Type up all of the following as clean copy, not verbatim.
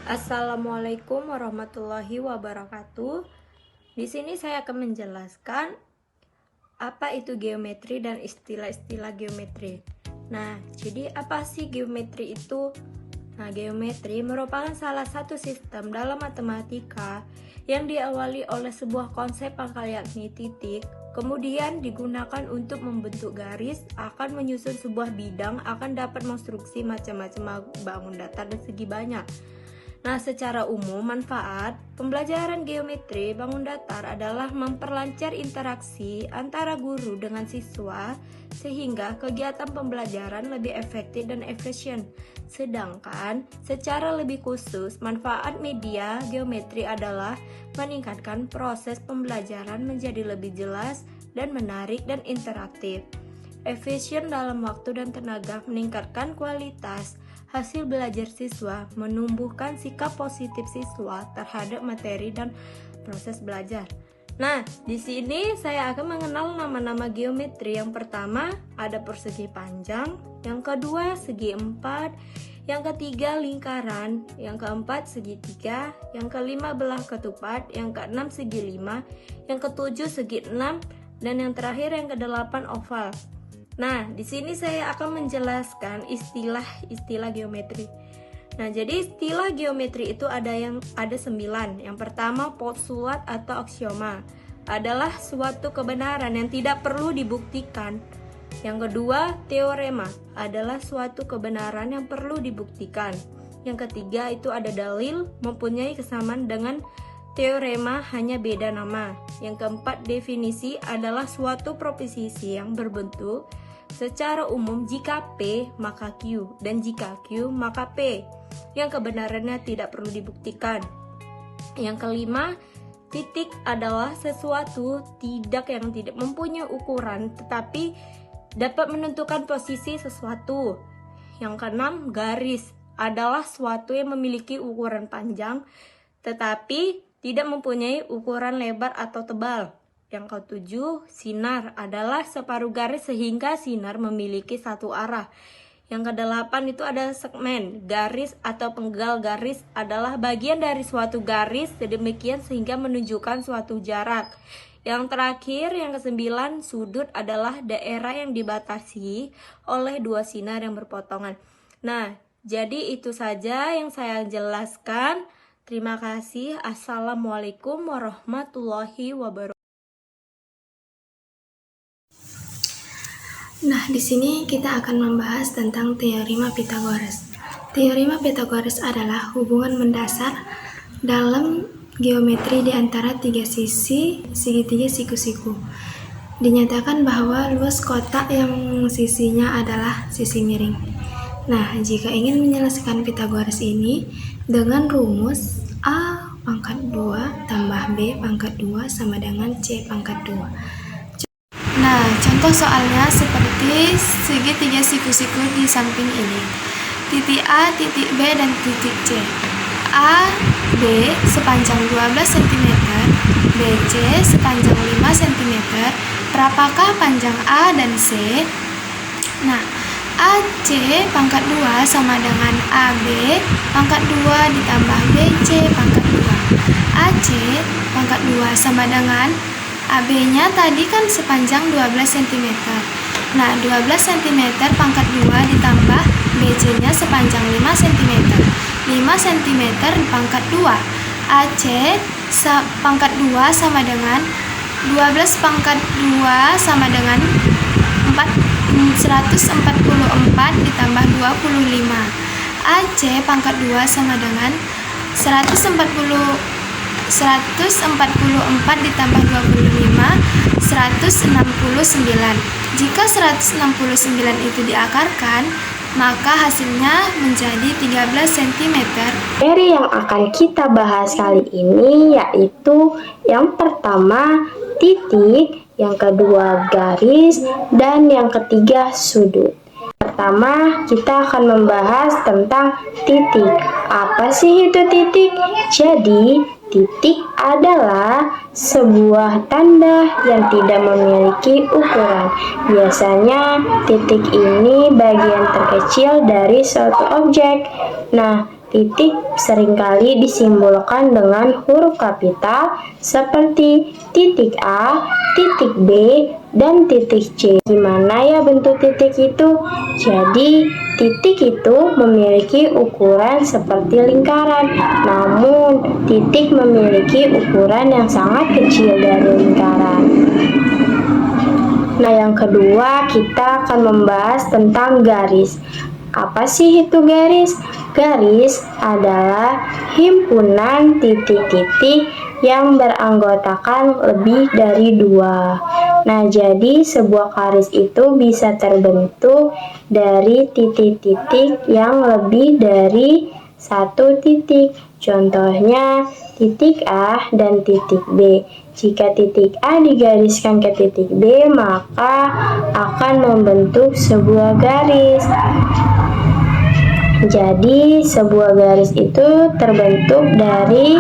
Assalamualaikum warahmatullahi wabarakatuh. Di sini saya akan menjelaskan apa itu geometri dan istilah-istilah geometri. Nah, jadi apa sih geometri itu? Nah, geometri merupakan salah satu sistem dalam matematika yang diawali oleh sebuah konsep pangkal yakni titik, kemudian digunakan untuk membentuk garis, akan menyusun sebuah bidang, akan dapat konstruksi macam-macam bangun datar dan segi banyak. Nah, secara umum manfaat pembelajaran geometri bangun datar adalah memperlancar interaksi antara guru dengan siswa sehingga kegiatan pembelajaran lebih efektif dan efisien. Sedangkan secara lebih khusus manfaat media geometri adalah meningkatkan proses pembelajaran menjadi lebih jelas dan menarik dan interaktif, efisien dalam waktu dan tenaga, meningkatkan kualitas hasil belajar siswa, menumbuhkan sikap positif siswa terhadap materi dan proses belajar. Nah, di sini saya akan mengenal nama-nama geometri. Yang pertama ada persegi panjang, yang kedua segi empat, yang ketiga lingkaran, yang keempat segitiga, yang kelima belah ketupat, yang keenam segi lima, yang ketujuh segi enam, dan yang terakhir yang kedelapan oval. Nah, di sini saya akan menjelaskan istilah-istilah geometri. Nah, jadi istilah geometri itu ada 9. Yang pertama, postulat atau aksioma adalah suatu kebenaran yang tidak perlu dibuktikan. Yang kedua, teorema adalah suatu kebenaran yang perlu dibuktikan. Yang ketiga itu ada dalil, mempunyai kesamaan dengan teorema, hanya beda nama. Yang keempat, definisi adalah suatu proposisi yang berbentuk secara umum jika P maka Q dan jika Q maka P yang kebenarannya tidak perlu dibuktikan. Yang kelima, titik adalah sesuatu yang tidak mempunyai ukuran tetapi dapat menentukan posisi sesuatu. Yang keenam, garis adalah suatu yang memiliki ukuran panjang tetapi tidak mempunyai ukuran lebar atau tebal. Yang ketujuh, sinar adalah separuh garis sehingga sinar memiliki satu arah. Yang kedelapan itu ada segmen. Garis atau penggal garis adalah bagian dari suatu garis sedemikian sehingga menunjukkan suatu jarak. Yang terakhir, yang kesembilan, sudut adalah daerah yang dibatasi oleh dua sinar yang berpotongan. Nah, jadi itu saja yang saya jelaskan. Terima kasih. Assalamualaikum warahmatullahi wabarakatuh. Nah, di sini kita akan membahas tentang teorema Pythagoras. Teorema Pythagoras adalah hubungan mendasar dalam geometri di antara tiga sisi segitiga siku-siku. Dinyatakan bahwa luas kotak yang sisinya adalah sisi miring. Nah, jika ingin menyelesaikan Pythagoras ini dengan rumus A pangkat 2 tambah B pangkat 2 sama dengan C pangkat 2. Nah, contoh soalnya seperti segitiga siku-siku di samping ini. Titik A, titik B, dan titik C. A, B sepanjang 12 cm, BC sepanjang 5 cm. Berapakah panjang A dan C? Nah, AC pangkat 2 sama dengan AB pangkat 2 ditambah BC pangkat 2. AC pangkat 2 sama dengan AB-nya tadi kan sepanjang 12 cm. Nah, 12 cm pangkat 2 ditambah BC-nya sepanjang 5 cm. 5 cm pangkat 2. AC pangkat 2 sama dengan 12 pangkat 2 sama dengan 144 ditambah 25. AC pangkat 2 sama dengan 144 ditambah 25, 169. Jika 169 itu diakarkan, maka hasilnya menjadi 13 cm. Materi yang akan kita bahas kali ini yaitu yang pertama titik, yang kedua garis, dan yang ketiga sudut. Pertama, kita akan membahas tentang titik. Apa sih itu titik? Jadi, Titik adalah sebuah tanda yang tidak memiliki ukuran. Biasanya titik ini bagian terkecil dari suatu objek. Nah, titik seringkali disimbolkan dengan huruf kapital seperti titik A, titik B, dan titik C. Gimana ya bentuk titik itu? Jadi, titik itu memiliki ukuran seperti lingkaran, namun titik memiliki ukuran yang sangat kecil dari lingkaran. Nah, yang kedua kita akan membahas tentang garis. Apa sih itu garis? Garis adalah himpunan titik-titik yang beranggotakan lebih dari dua. Nah, jadi sebuah garis itu bisa terbentuk dari titik-titik yang lebih dari satu titik. Contohnya titik A dan titik B. Jika titik A digariskan ke titik B, maka akan membentuk sebuah garis. Jadi, sebuah garis itu terbentuk dari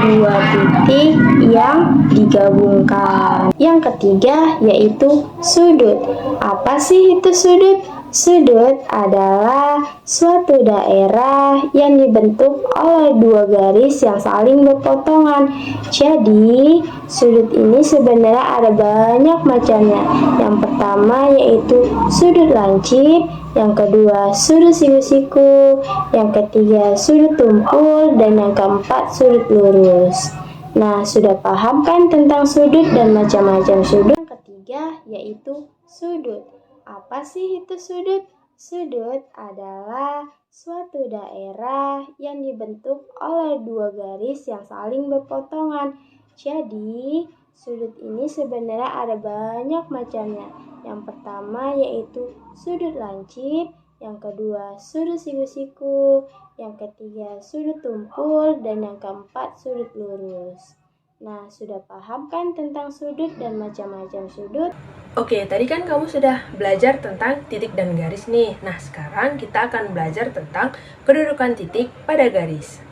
dua titik yang digabungkan. Yang ketiga yaitu sudut. Apa sih itu sudut? Sudut adalah suatu daerah yang dibentuk oleh dua garis yang saling berpotongan. Jadi, sudut ini sebenarnya ada banyak macamnya. Yang pertama yaitu sudut lancip, yang kedua sudut siku-siku, yang ketiga sudut tumpul, dan yang keempat sudut lurus. Nah, sudah paham kan tentang sudut dan macam-macam sudut? Yang ketiga yaitu sudut. Apa sih itu sudut? Sudut adalah suatu daerah yang dibentuk oleh dua garis yang saling berpotongan. Jadi, sudut ini sebenarnya ada banyak macamnya. Yang pertama yaitu sudut lancip, yang kedua sudut siku-siku, yang ketiga sudut tumpul, dan yang keempat sudut lurus. Nah, sudah paham kan tentang sudut dan macam-macam sudut? Oke, tadi kan kamu sudah belajar tentang titik dan garis nih. Nah, sekarang kita akan belajar tentang kedudukan titik pada garis.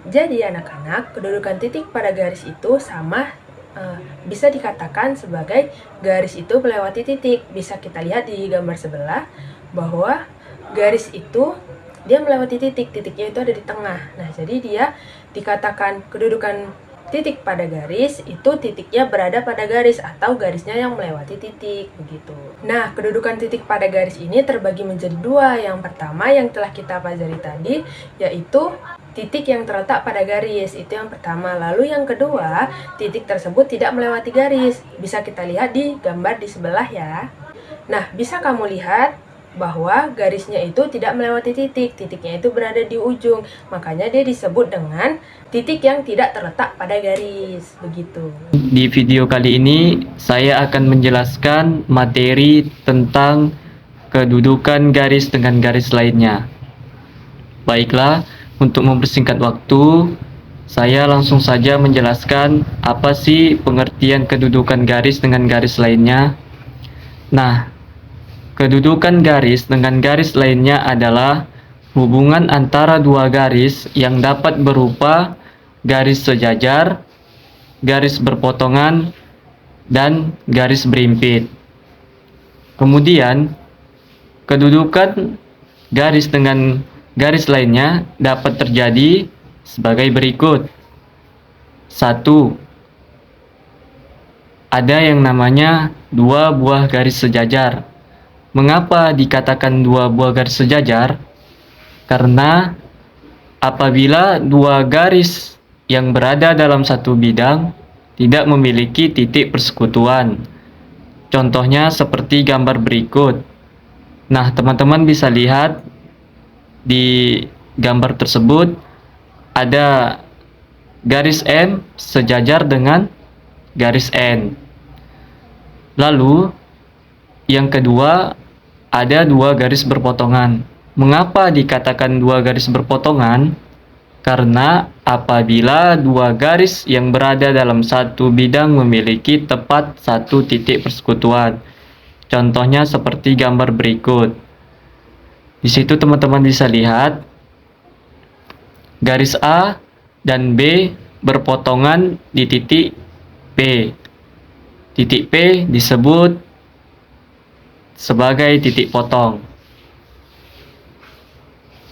Jadi anak-anak, kedudukan titik pada garis itu sama bisa dikatakan sebagai garis itu melewati titik. Bisa kita lihat di gambar sebelah bahwa garis itu dia melewati titik, titiknya itu ada di tengah. Nah, jadi dia dikatakan kedudukan titik pada garis itu titiknya berada pada garis atau garisnya yang melewati titik begitu. Nah, kedudukan titik pada garis ini terbagi menjadi dua. Yang pertama yang telah kita pelajari tadi yaitu titik yang terletak pada garis, itu yang pertama. Lalu yang kedua, titik tersebut tidak melewati garis. Bisa kita lihat di gambar di sebelah ya. Nah, bisa kamu lihat bahwa garisnya itu tidak melewati titik, titiknya itu berada di ujung. Makanya dia disebut dengan titik yang tidak terletak pada garis, begitu. Di video kali ini saya akan menjelaskan materi tentang kedudukan garis dengan garis lainnya. Baiklah, untuk mempersingkat waktu, saya langsung saja menjelaskan apa sih pengertian kedudukan garis dengan garis lainnya. Nah, kedudukan garis dengan garis lainnya adalah hubungan antara dua garis yang dapat berupa garis sejajar, garis berpotongan, dan garis berimpit. Kemudian, kedudukan garis dengan garis lainnya dapat terjadi sebagai berikut. 1. Ada yang namanya dua buah garis sejajar. Mengapa dikatakan dua buah garis sejajar? Karena apabila dua garis yang berada dalam satu bidang tidak memiliki titik persekutuan. Contohnya seperti gambar berikut. Nah, teman-teman bisa lihat di gambar tersebut ada garis M sejajar dengan garis N. Lalu yang kedua, ada dua garis berpotongan. Mengapa dikatakan dua garis berpotongan? Karena apabila dua garis yang berada dalam satu bidang memiliki tepat satu titik persekutuan. Contohnya seperti gambar berikut. Di situ teman-teman bisa lihat garis A dan B berpotongan di titik P. Titik P disebut sebagai titik potong.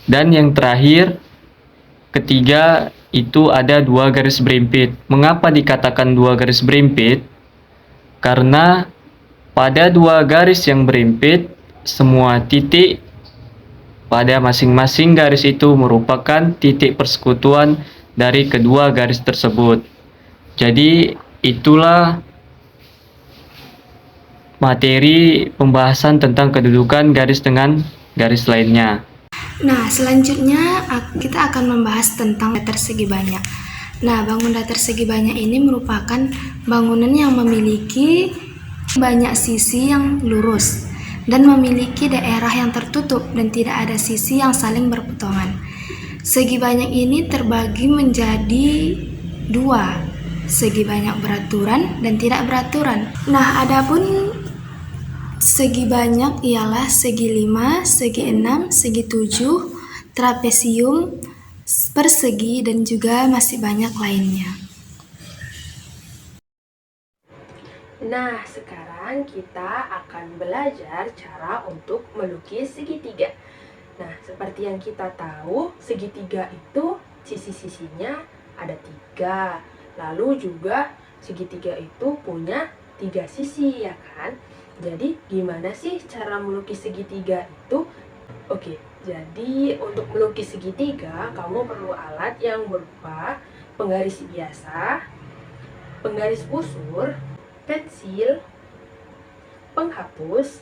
Dan yang terakhir, ketiga, itu ada dua garis berimpit. Mengapa dikatakan dua garis berimpit? Karena pada dua garis yang berimpit, semua titik pada masing-masing garis itu merupakan titik persekutuan dari kedua garis tersebut. Jadi itulah materi pembahasan tentang kedudukan garis dengan garis lainnya. Nah, selanjutnya kita akan membahas tentang datar segi banyak. Nah, bangun datar segi banyak ini merupakan bangunan yang memiliki banyak sisi yang lurus dan memiliki daerah yang tertutup dan tidak ada sisi yang saling berpotongan. Segi banyak ini terbagi menjadi dua, segi banyak beraturan dan tidak beraturan. Nah, adapun segi banyak ialah segi 5, segi 6, segi 7, trapesium, persegi, dan juga masih banyak lainnya. Nah, sekarang kita akan belajar cara untuk melukis segitiga. Nah, seperti yang kita tahu, segitiga itu sisi-sisinya ada 3. Lalu juga segitiga itu punya 3 sisi, ya kan? Jadi, gimana sih cara melukis segitiga itu? Oke, jadi untuk melukis segitiga, kamu perlu alat yang berupa penggaris biasa, penggaris busur, pensil, penghapus,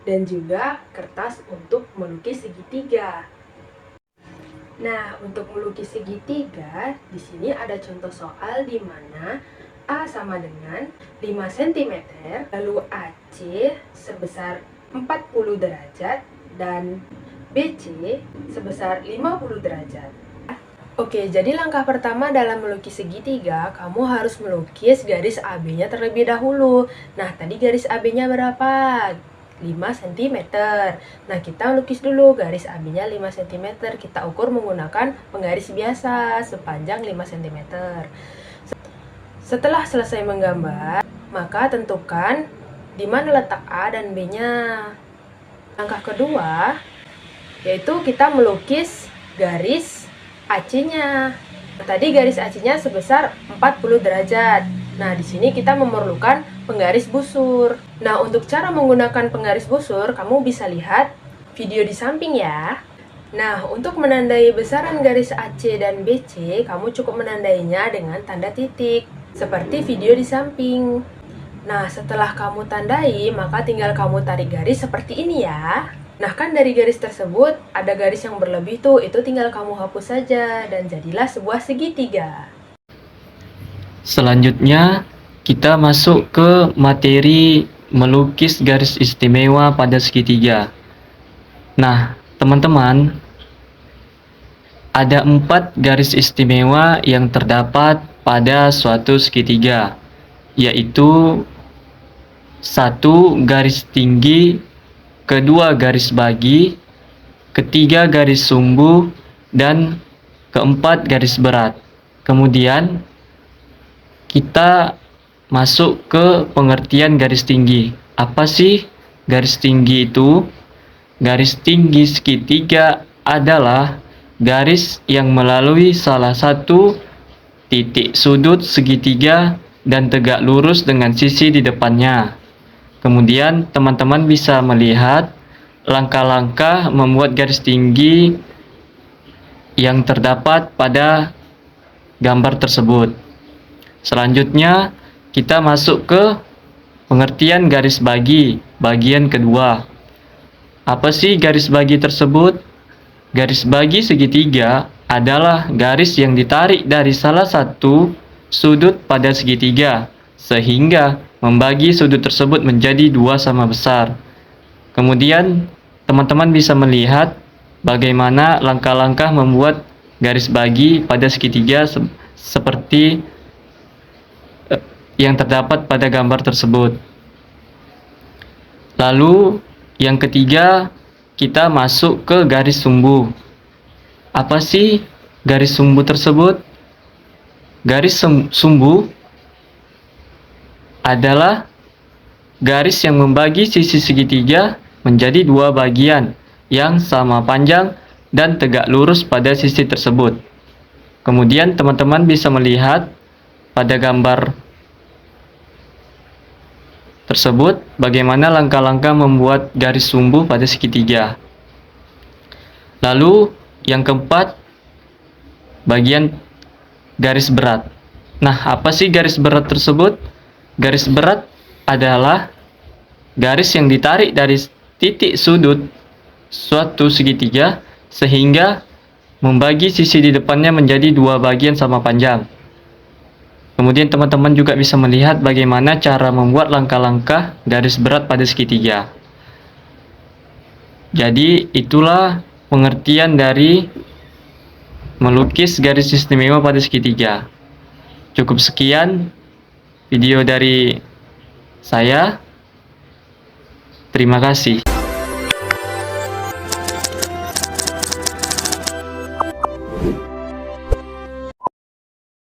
dan juga kertas untuk melukis segitiga. Nah, untuk melukis segitiga, di sini ada contoh soal di mana A sama dengan 5 cm, lalu AC sebesar 40 derajat, dan BC sebesar 50 derajat. Oke, jadi langkah pertama dalam melukis segitiga, kamu harus melukis garis AB-nya terlebih dahulu. Nah, tadi garis AB-nya berapa? 5 cm. Nah, kita lukis dulu garis AB-nya 5 cm. Kita ukur menggunakan penggaris biasa sepanjang 5 cm. Setelah selesai menggambar, maka tentukan di mana letak A dan B-nya. Langkah kedua, yaitu kita melukis garis AC-nya. Tadi garis AC-nya sebesar 40 derajat. Nah, di sini kita memerlukan penggaris busur. Nah, untuk cara menggunakan penggaris busur, kamu bisa lihat video di samping ya. Nah, untuk menandai besaran garis AC dan BC, kamu cukup menandainya dengan tanda titik, seperti video di samping. Nah, setelah kamu tandai, maka tinggal kamu tarik garis seperti ini ya. Nah, kan dari garis tersebut ada garis yang berlebih tuh, itu tinggal kamu hapus saja dan jadilah sebuah segitiga. Selanjutnya, kita masuk ke materi melukis garis istimewa pada segitiga. Nah, teman-teman, ada 4 garis istimewa yang terdapat pada suatu segitiga, yaitu 1 garis tinggi, 2 garis bagi, 3 garis sumbu, dan 4 garis berat. Kemudian kita masuk ke pengertian garis tinggi. Apa sih garis tinggi itu? Garis tinggi segitiga adalah garis yang melalui salah satu titik sudut segitiga dan tegak lurus dengan sisi di depannya. Kemudian teman-teman bisa melihat langkah-langkah membuat garis tinggi yang terdapat pada gambar tersebut. Selanjutnya kita masuk ke pengertian garis bagi, bagian kedua. Apa sih garis bagi tersebut? Garis bagi segitiga adalah garis yang ditarik dari salah satu sudut pada segitiga, sehingga membagi sudut tersebut menjadi 2 sama besar. Kemudian, teman-teman bisa melihat bagaimana langkah-langkah membuat garis bagi pada segitiga seperti yang terdapat pada gambar tersebut. Lalu, yang ketiga, kita masuk ke garis sumbu. Apa sih garis sumbu tersebut? Garis sumbu adalah garis yang membagi sisi segitiga menjadi dua bagian yang sama panjang dan tegak lurus pada sisi tersebut. Kemudian teman-teman bisa melihat pada gambar tersebut bagaimana langkah-langkah membuat garis sumbu pada segitiga. Lalu yang keempat, bagian garis berat. Nah, apa sih garis berat tersebut? Garis berat adalah garis yang ditarik dari titik sudut suatu segitiga sehingga membagi sisi di depannya menjadi dua bagian sama panjang. Kemudian teman-teman juga bisa melihat bagaimana cara membuat langkah-langkah garis berat pada segitiga. Jadi itulah pengertian dari melukis garis istimewa pada segitiga. Cukup sekian video dari saya. Terima kasih.